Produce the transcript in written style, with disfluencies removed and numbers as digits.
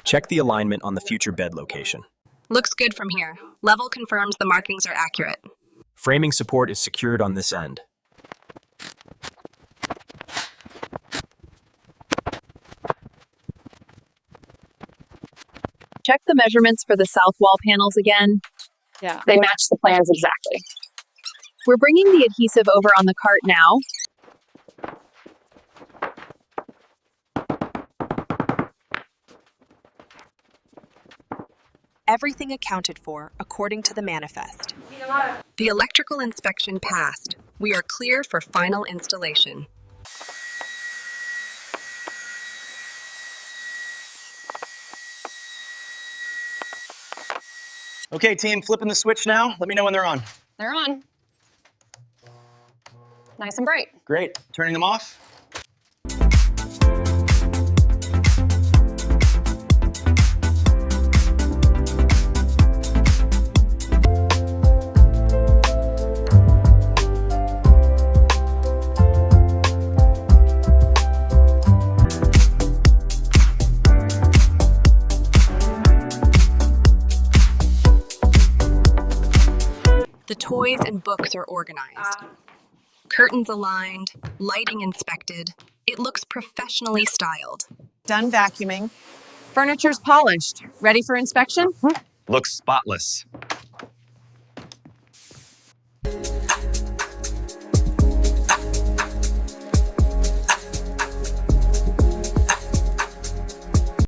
Check the alignment on the future bed location. Looks good from here. Level confirms the markings are accurate. Framing support is secured on this end. Check the measurements for the south wall panels again. Yeah, they match the plans exactly. We're bringing the adhesive over on the cart now. Everything accounted for according to the manifest. The electrical inspection passed. We are clear for final installation. Okay, team, flipping the switch now. Let me know when they're on. They're on. Nice and bright. Great. Turning them off. The toys and books are organized. Curtains aligned, lighting inspected. It looks professionally styled. Done vacuuming. Furniture's polished. Ready for inspection? Looks spotless.